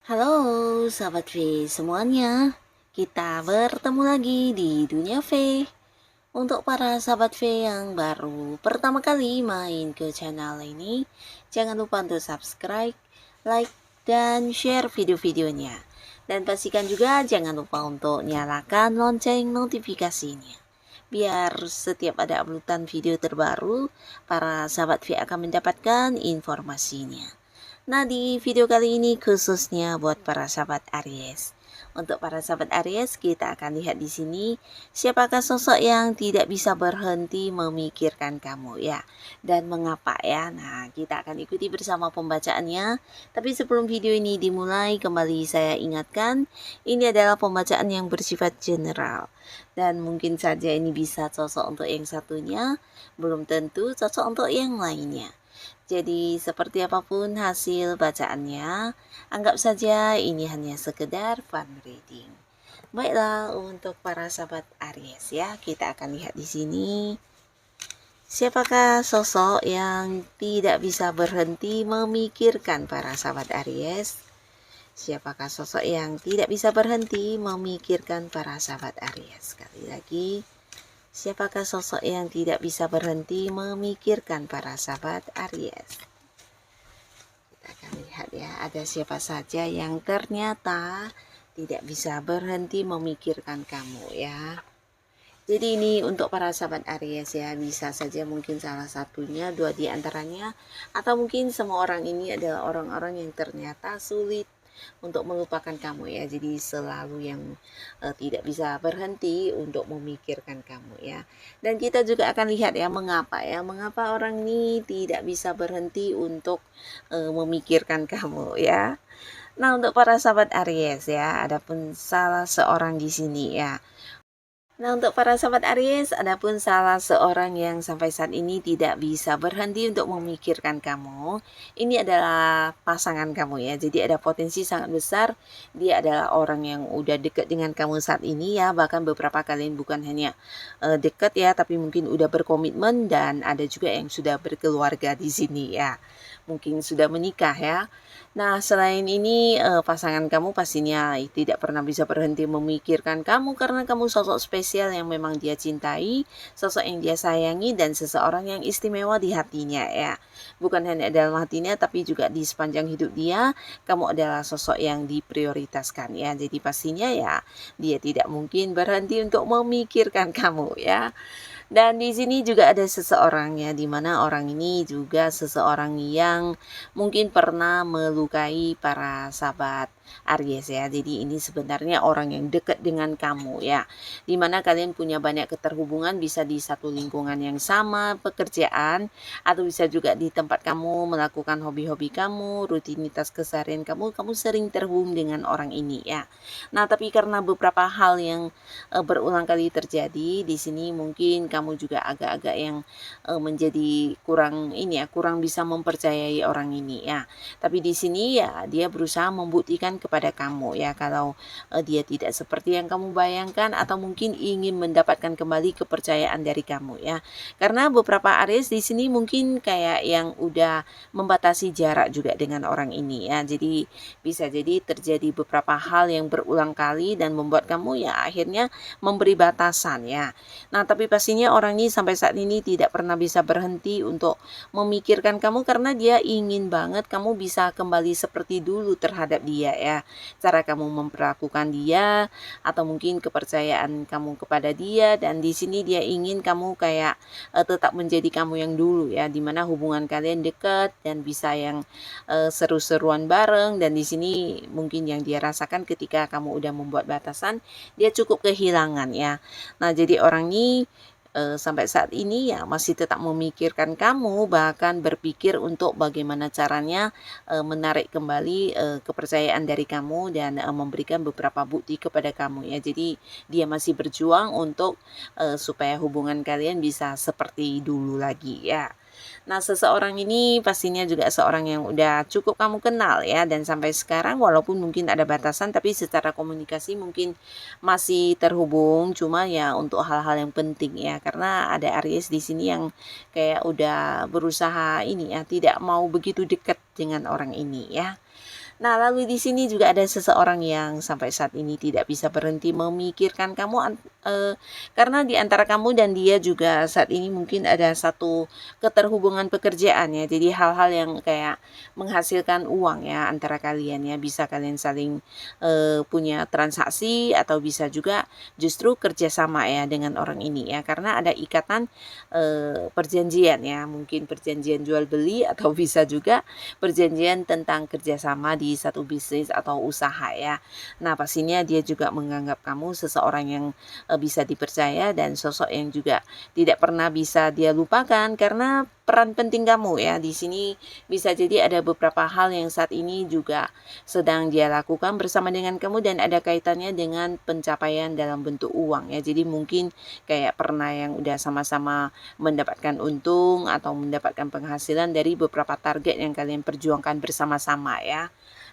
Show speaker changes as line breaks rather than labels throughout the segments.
Halo sahabat V semuanya, kita bertemu lagi di Dunia V. Untuk para sahabat V yang baru pertama kali main ke channel ini, jangan lupa untuk subscribe, like, dan share video-videonya. Dan pastikan juga jangan lupa untuk nyalakan lonceng notifikasinya. Biar setiap ada uploadan video terbaru, para sahabat V akan mendapatkan informasinya. Nah, di video kali ini khususnya buat para sahabat Aries. Untuk para sahabat Aries, kita akan lihat di sini siapakah sosok yang tidak bisa berhenti memikirkan kamu ya. Dan mengapa ya? Nah, kita akan ikuti bersama pembacaannya. Tapi sebelum video ini dimulai, kembali saya ingatkan, ini adalah pembacaan yang bersifat general. Dan mungkin saja ini bisa cocok untuk yang satunya, belum tentu cocok untuk yang lainnya. Jadi seperti apapun hasil bacaannya, anggap saja ini hanya sekedar fun reading. Baiklah, untuk para sahabat Aries ya, kita akan lihat di sini. Siapakah sosok yang tidak bisa berhenti memikirkan para sahabat Aries? Siapakah sosok yang tidak bisa berhenti memikirkan para sahabat Aries? Sekali lagi, siapakah sosok yang tidak bisa berhenti memikirkan para sahabat Aries? Kita akan lihat ya, ada siapa saja yang ternyata tidak bisa berhenti memikirkan kamu ya. Jadi ini untuk para sahabat Aries ya, bisa saja mungkin salah satunya, dua di antaranya, atau mungkin semua orang ini adalah orang-orang yang ternyata sulit untuk melupakan kamu ya. Jadi selalu yang tidak bisa berhenti untuk memikirkan kamu ya. Dan kita juga akan lihat ya mengapa orang ini tidak bisa berhenti untuk memikirkan kamu ya. Nah, untuk para sahabat Aries ya, adapun salah seorang di sini ya. Nah, untuk para sahabat Aries, adapun salah seorang yang sampai saat ini tidak bisa berhenti untuk memikirkan kamu, ini adalah pasangan kamu ya. Jadi ada potensi sangat besar dia adalah orang yang udah dekat dengan kamu saat ini ya. Bahkan beberapa kalian bukan hanya dekat ya, tapi mungkin udah berkomitmen, dan ada juga yang sudah berkeluarga di sini ya. Mungkin sudah menikah ya. Nah, selain ini pasangan kamu pastinya tidak pernah bisa berhenti memikirkan kamu karena kamu sosok spesial yang memang dia cintai, sosok yang dia sayangi, dan seseorang yang istimewa di hatinya ya. Bukan hanya dalam hatinya tapi juga di sepanjang hidup dia, kamu adalah sosok yang diprioritaskan ya. Jadi pastinya ya dia tidak mungkin berhenti untuk memikirkan kamu ya. Dan di sini juga ada seseorang ya, di mana orang ini juga seseorang yang mungkin pernah melukai para sahabat Aries ya. Jadi ini sebenarnya orang yang dekat dengan kamu ya. Dimana kalian punya banyak keterhubungan, bisa di satu lingkungan yang sama, pekerjaan, atau bisa juga di tempat kamu melakukan hobi-hobi kamu, rutinitas keseharian kamu sering terhubung dengan orang ini ya. Nah, tapi karena beberapa hal yang berulang kali terjadi di sini, mungkin kamu juga agak-agak yang menjadi kurang ini ya, kurang bisa mempercayai orang ini ya. Tapi di sini ya dia berusaha membuktikan kepada kamu ya kalau dia tidak seperti yang kamu bayangkan, atau mungkin ingin mendapatkan kembali kepercayaan dari kamu ya. Karena beberapa Aries di sini mungkin kayak yang udah membatasi jarak juga dengan orang ini ya. Jadi bisa jadi terjadi beberapa hal yang berulang kali dan membuat kamu ya akhirnya memberi batasan ya. Nah, tapi pastinya orang ini sampai saat ini tidak pernah bisa berhenti untuk memikirkan kamu karena dia ingin banget kamu bisa kembali seperti dulu terhadap dia ya. Cara kamu memperlakukan dia, atau mungkin kepercayaan kamu kepada dia, dan di sini dia ingin kamu kayak tetap menjadi kamu yang dulu ya, dimana hubungan kalian dekat dan bisa yang seru-seruan bareng. Dan di sini mungkin yang dia rasakan ketika kamu udah membuat batasan, dia cukup kehilangan ya. Nah, jadi orang ini sampai saat ini ya masih tetap memikirkan kamu, bahkan berpikir untuk bagaimana caranya menarik kembali kepercayaan dari kamu dan memberikan beberapa bukti kepada kamu ya. Jadi dia masih berjuang untuk supaya hubungan kalian bisa seperti dulu lagi ya. Nah, seseorang ini pastinya juga seorang yang udah cukup kamu kenal ya, dan sampai sekarang walaupun mungkin ada batasan tapi secara komunikasi mungkin masih terhubung, cuma ya untuk hal-hal yang penting ya, karena ada Aries di sini yang kayak udah berusaha ini ya, tidak mau begitu dekat dengan orang ini ya. Nah, lalu di sini juga ada seseorang yang sampai saat ini tidak bisa berhenti memikirkan kamu, karena di antara kamu dan dia juga saat ini mungkin ada satu keterhubungan pekerjaan ya. Jadi hal-hal yang kayak menghasilkan uang ya antara kalian ya. Bisa kalian saling punya transaksi atau bisa juga justru kerjasama ya dengan orang ini ya. Karena ada ikatan perjanjian ya. Mungkin perjanjian jual beli atau bisa juga perjanjian tentang kerjasama di satu bisnis atau usaha ya. Nah, pastinya dia juga menganggap kamu seseorang yang bisa dipercaya dan sosok yang juga tidak pernah bisa dia lupakan karena peran penting kamu ya. Di sini bisa jadi ada beberapa hal yang saat ini juga sedang dia lakukan bersama dengan kamu dan ada kaitannya dengan pencapaian dalam bentuk uang ya. Jadi mungkin kayak pernah yang udah sama-sama mendapatkan untung atau mendapatkan penghasilan dari beberapa target yang kalian perjuangkan bersama-sama ya.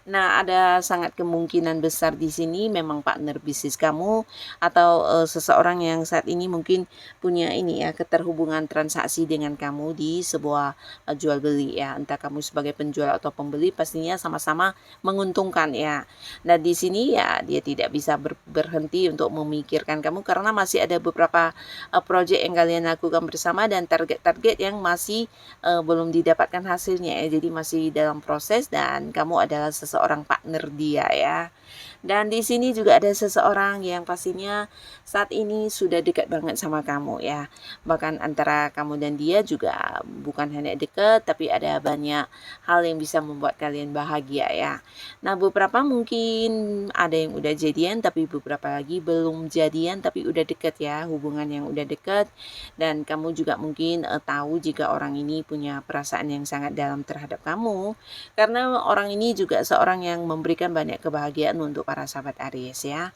Nah, ada sangat kemungkinan besar di sini memang partner bisnis kamu atau seseorang yang saat ini mungkin punya ini ya keterhubungan transaksi dengan kamu di sebuah jual beli ya. Entah kamu sebagai penjual atau pembeli pastinya sama-sama menguntungkan ya. Nah, di sini ya dia tidak bisa berhenti untuk memikirkan kamu karena masih ada beberapa proyek yang kalian lakukan bersama dan target-target yang masih belum didapatkan hasilnya ya. Jadi masih dalam proses dan kamu adalah seseorang partner dia ya. Dan di sini juga ada seseorang yang pastinya saat ini sudah dekat banget sama kamu ya. Bahkan antara kamu dan dia juga bukan hanya dekat tapi ada banyak hal yang bisa membuat kalian bahagia ya. Nah, beberapa mungkin ada yang udah jadian tapi beberapa lagi belum jadian tapi udah dekat ya, hubungan yang udah dekat dan kamu juga mungkin tahu jika orang ini punya perasaan yang sangat dalam terhadap kamu karena orang ini juga seorang yang memberikan banyak kebahagiaan untuk para sahabat Aries ya.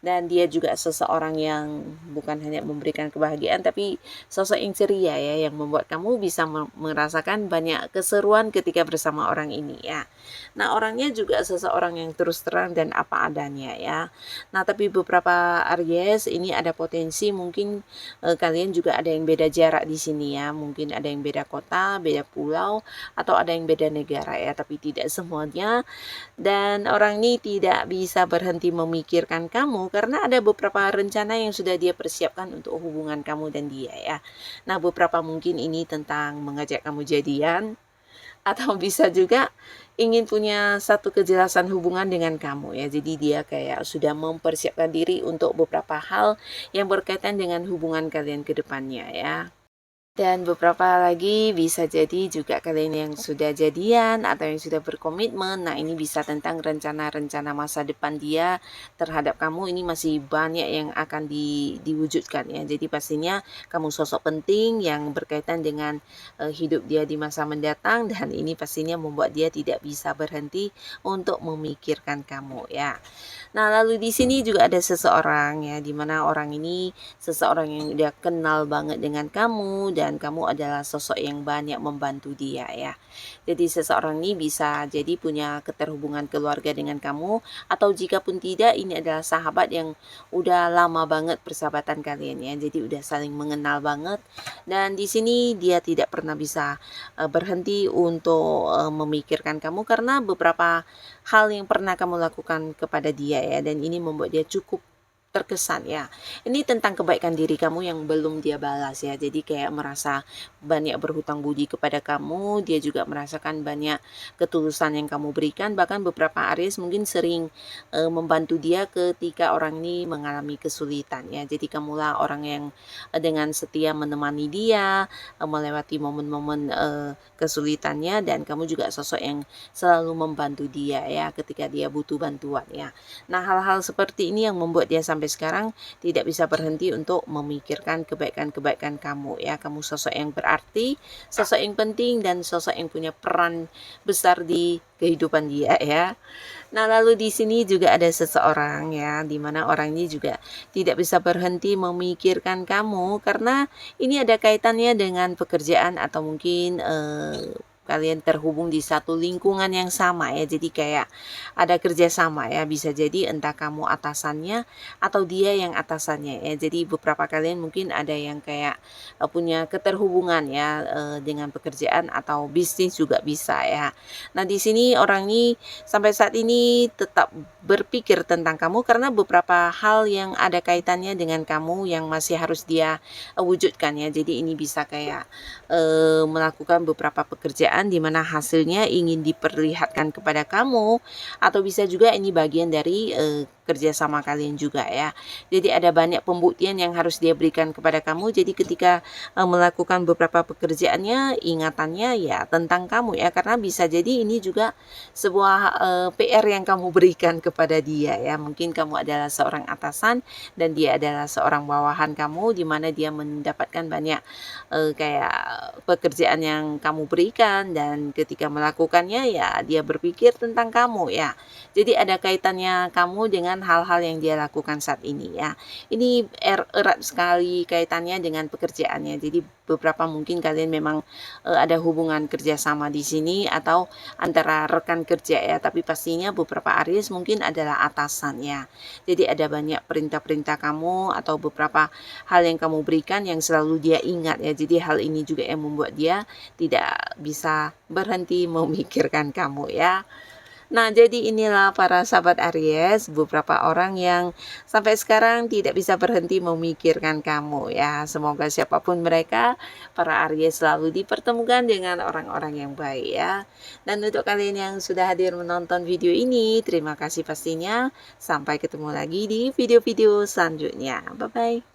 Dan dia juga seseorang yang bukan hanya memberikan kebahagiaan tapi sosok yang ceria ya yang membuat kamu bisa merasakan banyak keseruan ketika bersama orang ini ya. Nah, orangnya juga seseorang yang terus terang dan apa adanya ya. Nah, tapi beberapa Aries ini ada potensi mungkin kalian juga ada yang beda jarak di sini ya. Mungkin ada yang beda kota, beda pulau atau ada yang beda negara ya, tapi tidak semuanya. Dan orang ini tidak bisa berhenti memikirkan kamu karena ada beberapa rencana yang sudah dia persiapkan untuk hubungan kamu dan dia ya. Nah, beberapa mungkin ini tentang mengajak kamu jadian atau bisa juga ingin punya satu kejelasan hubungan dengan kamu ya. Jadi dia kayak sudah mempersiapkan diri untuk beberapa hal yang berkaitan dengan hubungan kalian ke depannya ya. Dan beberapa lagi bisa jadi juga kalian yang sudah jadian atau yang sudah berkomitmen. Nah, ini bisa tentang rencana-rencana masa depan dia terhadap kamu. Ini masih banyak yang akan diwujudkan ya. Jadi pastinya kamu sosok penting yang berkaitan dengan hidup dia di masa mendatang dan ini pastinya membuat dia tidak bisa berhenti untuk memikirkan kamu ya. Nah, lalu di sini juga ada seseorang ya, dimana orang ini seseorang yang udah kenal banget dengan kamu dan kamu adalah sosok yang banyak membantu dia ya. Jadi seseorang ini bisa jadi punya keterhubungan keluarga dengan kamu atau jika pun tidak ini adalah sahabat yang udah lama banget persahabatan kalian ya. Jadi udah saling mengenal banget dan di sini dia tidak pernah bisa berhenti untuk memikirkan kamu karena beberapa hal yang pernah kamu lakukan kepada dia ya dan ini membuat dia cukup terkesan ya. Ini tentang kebaikan diri kamu yang belum dia balas ya. Jadi kayak merasa banyak berhutang budi kepada kamu, dia juga merasakan banyak ketulusan yang kamu berikan. Bahkan beberapa Aries mungkin sering membantu dia ketika orang ini mengalami kesulitan ya. Jadi kamulah orang yang dengan setia menemani dia melewati momen-momen kesulitannya dan kamu juga sosok yang selalu membantu dia ya ketika dia butuh bantuan ya. Nah, hal-hal seperti ini yang membuat dia sampai sekarang tidak bisa berhenti untuk memikirkan kebaikan-kebaikan kamu ya. Kamu sosok yang berarti, sosok yang penting dan sosok yang punya peran besar di kehidupan dia ya. Nah, lalu di sini juga ada seseorang ya, di mana orang ini juga tidak bisa berhenti memikirkan kamu karena ini ada kaitannya dengan pekerjaan atau mungkin kalian terhubung di satu lingkungan yang sama ya. Jadi kayak ada kerjasama ya, bisa jadi entah kamu atasannya atau dia yang atasannya ya. Jadi beberapa kalian mungkin ada yang kayak punya keterhubungan ya dengan pekerjaan atau bisnis juga bisa ya. Nah, di sini orang ini sampai saat ini tetap berpikir tentang kamu karena beberapa hal yang ada kaitannya dengan kamu yang masih harus dia wujudkan ya. Jadi ini bisa kayak melakukan beberapa pekerjaan di mana hasilnya ingin diperlihatkan kepada kamu, atau bisa juga ini bagian dari kerjasama kalian juga ya. Jadi ada banyak pembuktian yang harus dia berikan kepada kamu. Jadi ketika melakukan beberapa pekerjaannya, ingatannya ya tentang kamu ya, karena bisa jadi ini juga sebuah PR yang kamu berikan kepada dia ya. Mungkin kamu adalah seorang atasan dan dia adalah seorang bawahan kamu, di mana dia mendapatkan banyak kayak pekerjaan yang kamu berikan, dan ketika melakukannya ya dia berpikir tentang kamu ya. Jadi ada kaitannya kamu dengan hal-hal yang dia lakukan saat ini ya. Ini erat sekali kaitannya dengan pekerjaannya. Jadi beberapa mungkin kalian memang ada hubungan kerjasama di sini atau antara rekan kerja ya. Tapi pastinya beberapa Aries mungkin adalah atasannya. Jadi ada banyak perintah-perintah kamu atau beberapa hal yang kamu berikan yang selalu dia ingat ya. Jadi hal ini juga yang membuat dia tidak bisa berhenti memikirkan kamu ya. Nah, jadi inilah para sahabat Aries, beberapa orang yang sampai sekarang tidak bisa berhenti memikirkan kamu ya. Semoga siapapun mereka, para Aries selalu dipertemukan dengan orang-orang yang baik ya. Dan untuk kalian yang sudah hadir menonton video ini, terima kasih pastinya. Sampai ketemu lagi di video-video selanjutnya. Bye-bye.